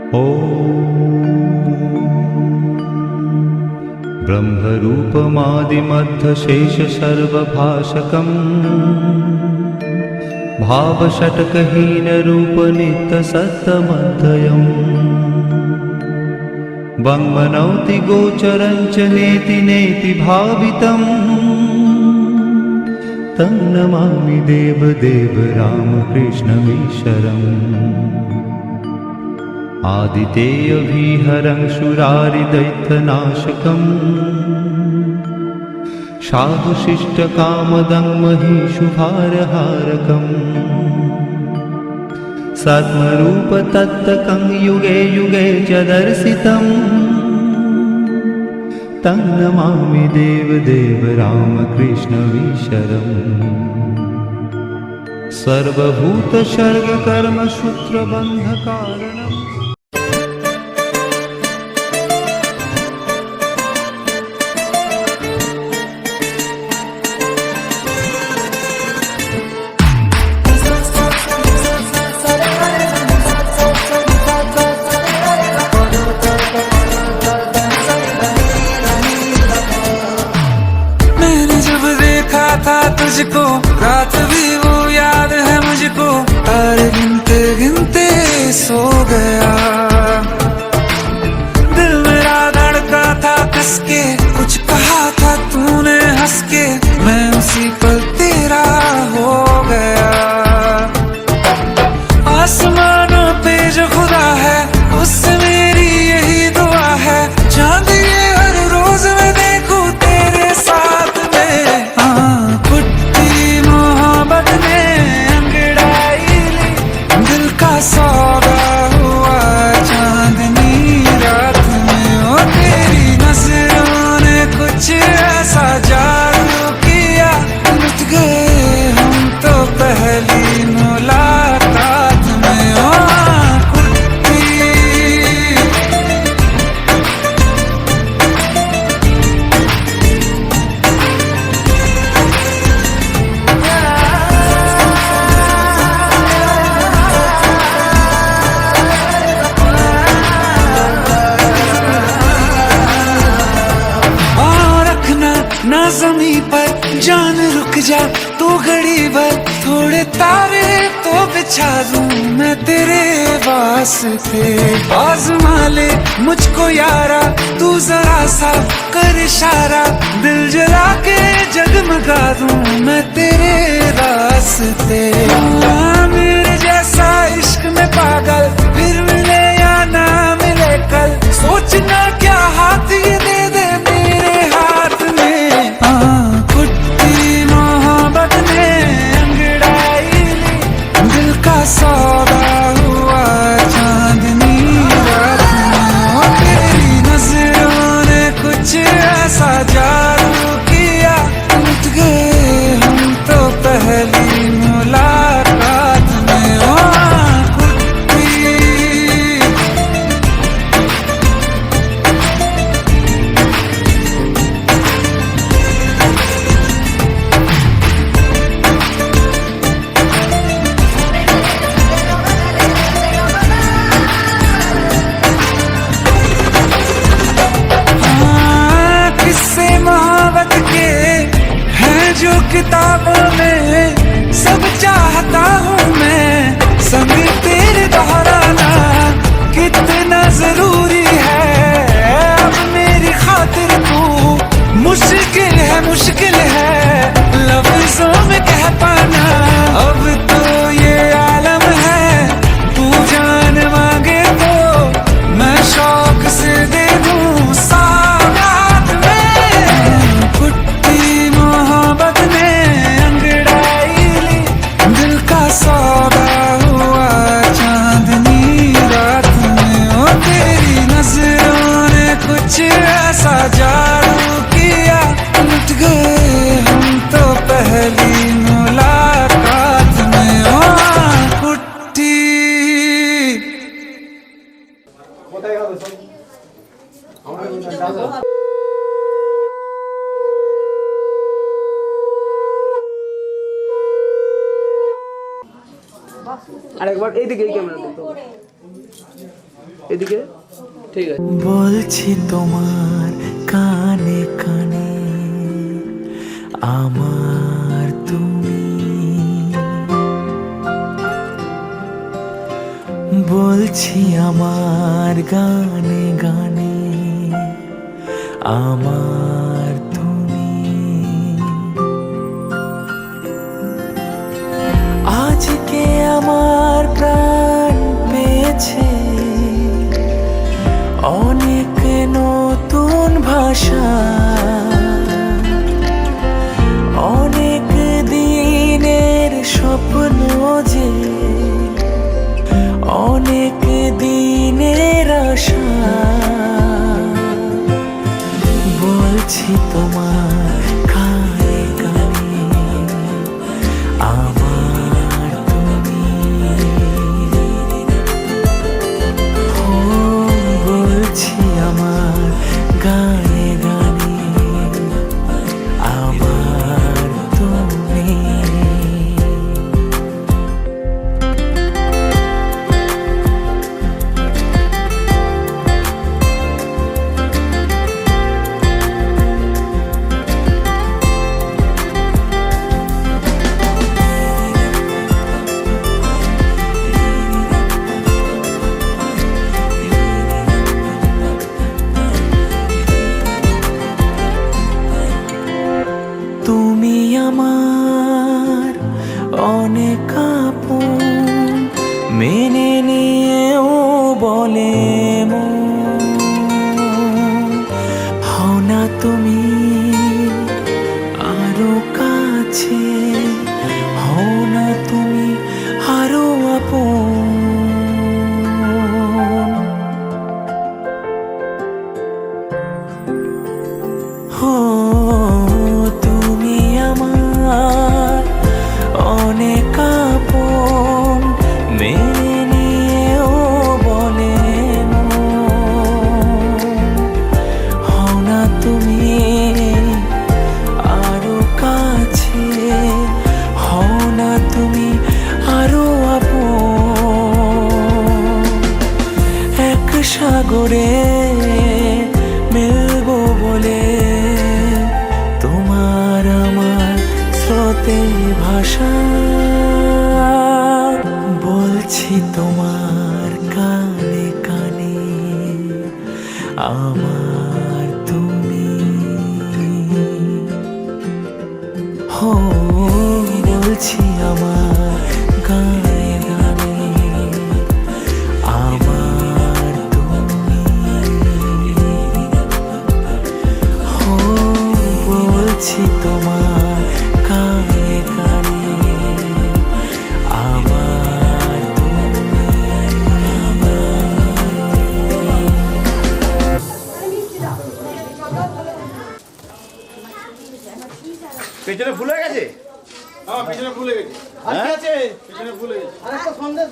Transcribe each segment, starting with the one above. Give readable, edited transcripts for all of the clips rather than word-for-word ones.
ब्रह्मरूपमादिमध्यशेषसर्वभाषकम् भावषट्कहीनरूपनित्यसत्तमध्ययम् वङ्मनौति गोचरं च नेति नेति भावितम् तं नमामि देवदेव रामकृष्णमीश्वरम् आदितेयविहरं शूरारिदैत्यनाशकम् साधुशिष्टकामदं महिषुभारहारकम् सत्मरूपतत्तकं युगे युगे च दर्शितम् तं नमामि देवदेव रामकृष्णमीश्वरम् सर्वभूतसर्गकर्मसूत्रबन्धकारणम् तुझको रात भी वो याद है मुझको, तारे गिनते गिनते सो गया। दिल मेरा धड़का था कसके, कुछ कहा था तूने हंस के, मैं उसी पल तेरा हो गया। आसमानों पे जो खुदा है उससे मेरी यही दुआ है, चांद ये हर रोज मैं देखूं तेरे साथ में। सौदा हुआ चांदनी रात में, ओ तेरी नजरों ने कुछ ऐसा जादू किया, लुट गए हम तो पहली मुलाकात में। ओ ना ज़मीं पर जान रुक जा तू घड़ी भर, थोड़े तारे तो बिछा दूं मैं तेरे वास्ते। आज़मा ले मुझको यारा तू जरा सा कर इशारा, दिल जला के जगमगा दूं मैं तेरे रास्ते। मेरे जैसा इश्क में पागल फिर मिले या ना मिले कल, सोचना क्या हाथ ये दे दे मेरे हाथ में। मोहब्बत ने अंगड़ाई ली, दिल का सौदा हुआ चांदनी रात में, ओ तेरी नजरों ने कुछ ऐसा जादू किया, लुट गए हम तो पहली मुलाकात में। ओ जो किताबों में सब चाहता हूँ मैं, संग तेरे दोहराना कितना जरूरी है। अब मेरी खातिर तू मुश्किल है लफ्जों में कह पाना। अब तो ये आलम है तू जान मांगे तो मैं शौक से दे दूँ सौगात में। कुट्टी मोहब्बत ने अंगड़ाई ली, दिल का सौदा हुआ चांदनी रात में, ओ तेरी नजरों ने कुछ ऐसा जादू किया, लुट गए हम तो पहली मुलाकात में। ओ कुट्टी আরেকবার এইদিকে এই ক্যামেরা দেখো। এদিকে ঠিক আছে। বলছি তোমার কানে কানে আমার তুমি, বলছি আমার গানে গানে আমার তুমি। আজকে আমার প্রাণ পেয়েছে অনেক নতুন ভাষা, অনেক দিনের স্বপ্ন যে অনেক দিনের আশা। বলছি তোমার কানে কানে আমার তুমি, বলছি আমার গানে গানে আমার তুমি। তুমি আমার অনেক আপন, মেনে নিয়েও বলে মন। হও না তুমি আরো কাছে, হও না তুমি আরো আপন। হো তুমি আমার অনেক আপন, মেনে নিয়েও বলে মন। হও না তুমি আরো কাছে, হও না তুমি আরো আপন। এক সাগরে মিলবো বলে তোমার আমার স্রোতে ভাষা। বলছি তোমার কানে কানে আমার তুমি, হো বলছি আমার গানে গানে আমার তুমি। হো বলছি তোমার কানে কানে আমার তুমি। পেছনে ফুল হয়ে গেছে? হ্যাঁ পেছনে ফুল হয়ে গেছে। আর কি আছে? পেছনে ফুল হয়ে গেছে। আর একটা সন্দেশ।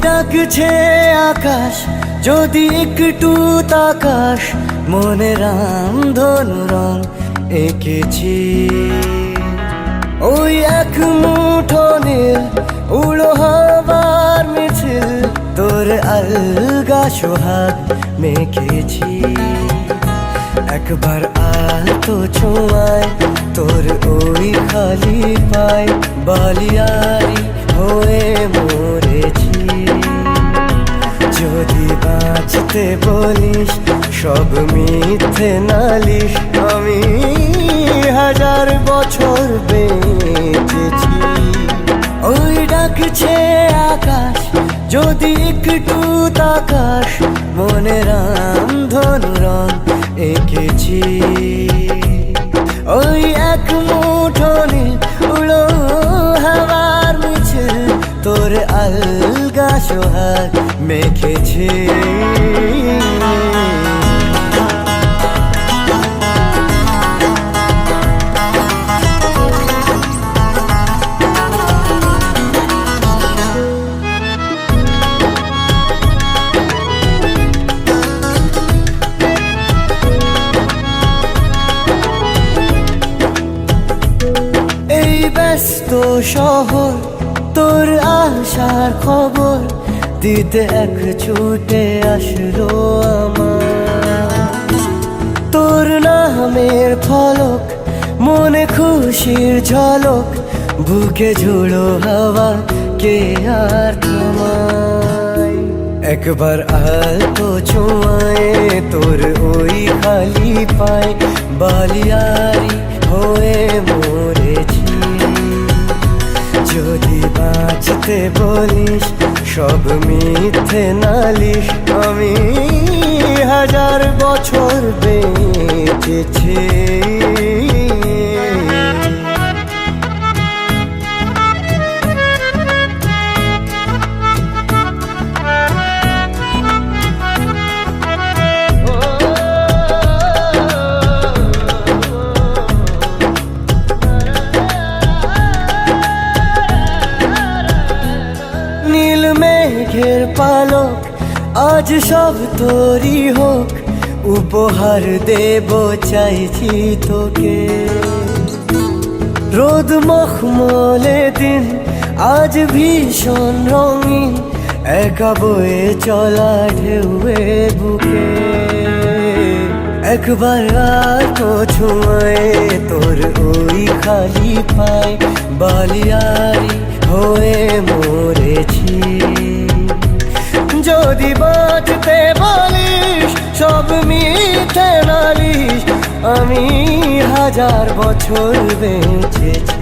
ডাকছে আকাশ যদি একটু তাকাস, মনে রামধনু রং এঁকেছি। ওই এক মুঠো নীল উড়ো হবার মিছিল, তোর আলগা সোহাগ মেখেছি। একবার আলতো ছোঁয়ায় তোর ওই খালি পায় বালিয়ারি হয়ে মরেছি। যদি বাঁচতে বলিস সব মিথ্যে নালিশ, আমি 1000 বছর বেঁচেছি। ওই ডাকছে আকাশ যদি একটু তাকাস, মনে রামধনু শহর তোর আসার খবর দিতে এক ছুটে আসলো আমার। তোর নামের ফলক মনে খুশির ঝলক বুকে ঝোড়ো হাওয়া কে আর তোমায়। একবার আলতো ছোঁয়ায় তোর ওই খালি পায় বালিয়ারি হয়ে মরেছি। যদি বাঁচতে বলিস সব মিথ্যে নালিশ, আমি 1000 বছর বেঁচেছি। নীল মেঘের পালক আজ সব তোরই হোক, উপহার দেব চাইছি তোকে। রোদ মখমলে দিন আজ ভীষণ রঙিন, একা বয়ে চলা ঢেউয়ে বুকে। একবার আর তো ছুঁয়ে তোর ওই খালি পায় বালিয়ারি হয়ে মরেছি। যদি বাঁচতে বলিস সব মিথ্যে নালিশ, আমি 1000 বছর বেঁচেছি।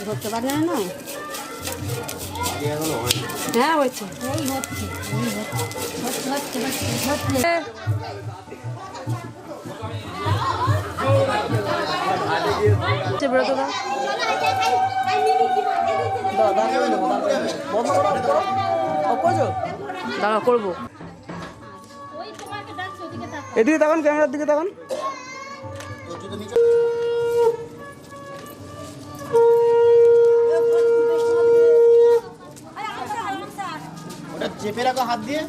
ধরতে পারে না। হ্যাঁ হচ্ছে দাঁড়া করবো। এদিকে তাকান, ক্যামেরার দিকে তাকান। ওটা চেপে রাখো হাত দিয়ে।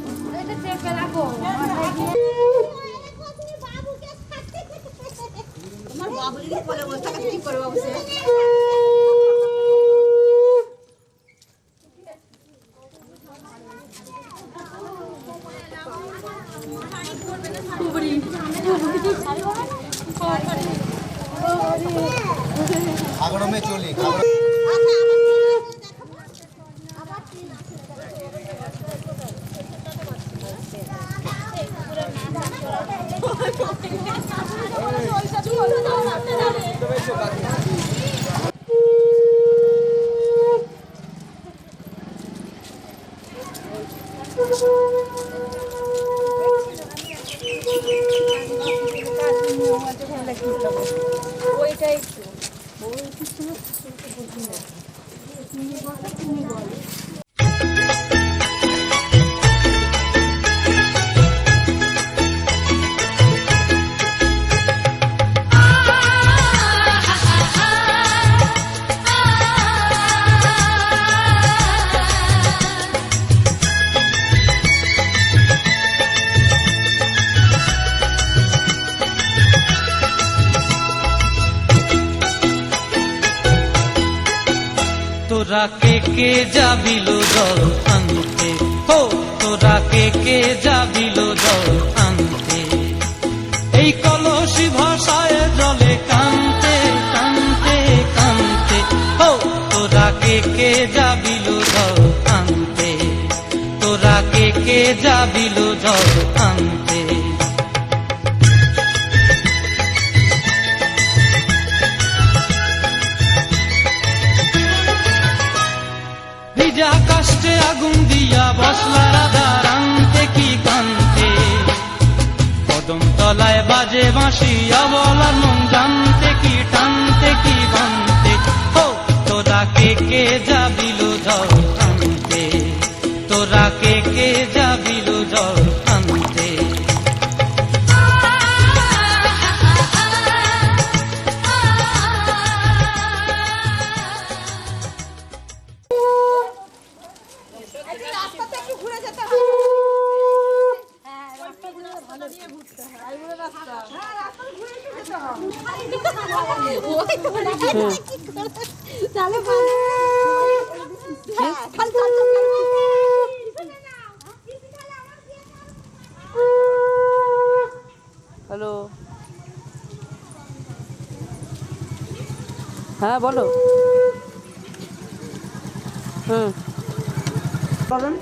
খাগড়মে চলি Thank you. তোরা কে যাবিল জল আনতে, হো তোরা কে যাবিল জল আনতে, এই কলসি ভাষায় জলে কানতে কানতে কানতে, হো তোরা কে যাবিল জল আনতে, তোরা কে যাবিল জল আনতে। ভিজা কাষ্টে আগুন দিয়া বসলা রাধা রান্তে কি কান্তে, কদম তলায় বাজে বাঁশি অবলার মন জানতে কি টানতে কি বানতে, হো তোরা কে যাবিল জল আনতে, তোরা কে যাবিল জল আনতে। হ্যালো, হ্যাঁ বলো। বলেন।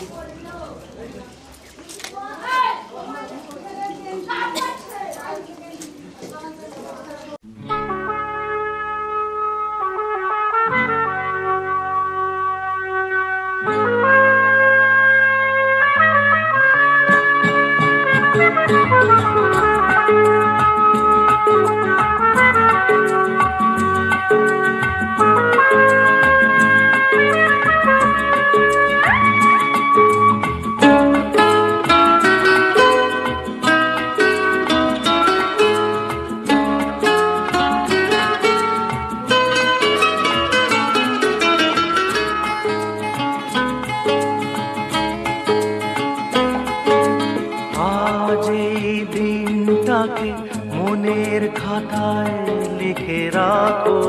মনের খাতায় লিখে রাখো,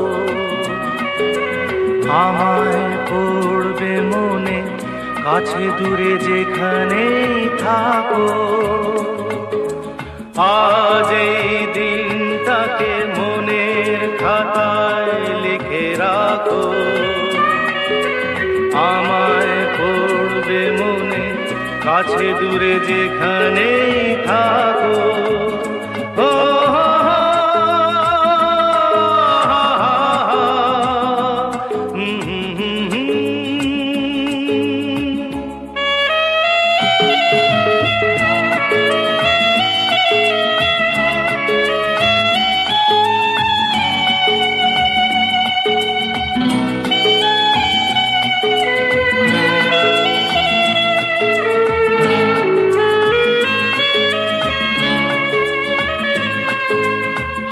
আমায় পড়বে মনে, কাছে দূরে যেখানেই থাকো। আজ এই দিনটাকে মনের খাতায় লিখে রাখো, আমায় পড়বে মনে, কাছে দূরে যেখানেই থাকো।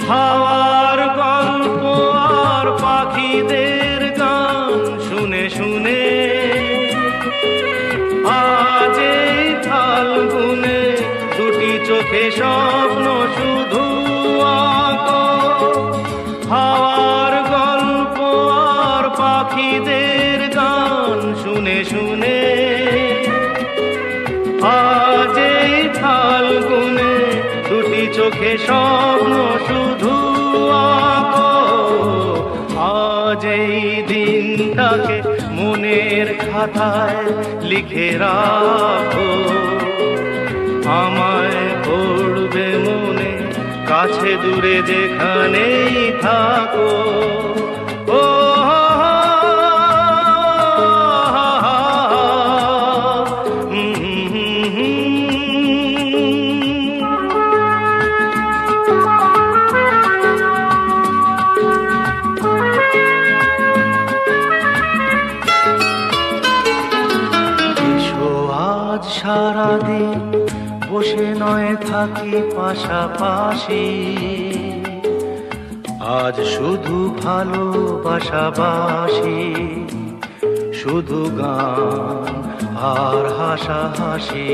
হাওয়ার গল্প আর পাখিদের গান শুনে শুনে আজ এই ফাল্গুনে দুটি চোখে স্বপ্ন শুধু আঁকো। হাওয়ার গল্প আর পাখিদের গান শুনে শুনে আজ এই ফাল্গুনে দুটি চোখে স্বপ্ন শুধু আঁকো। আজ এই দিনটাকে মনের খাতায় লিখে রাখো, আমায় পড়বে মনে, কাছে দূরে যেখানেই থাকো। ও গানে থাকি পাশাপাশি, আজ শুধু ভালোবাসাবাসি, শুধু গান আর হাসাহাসি।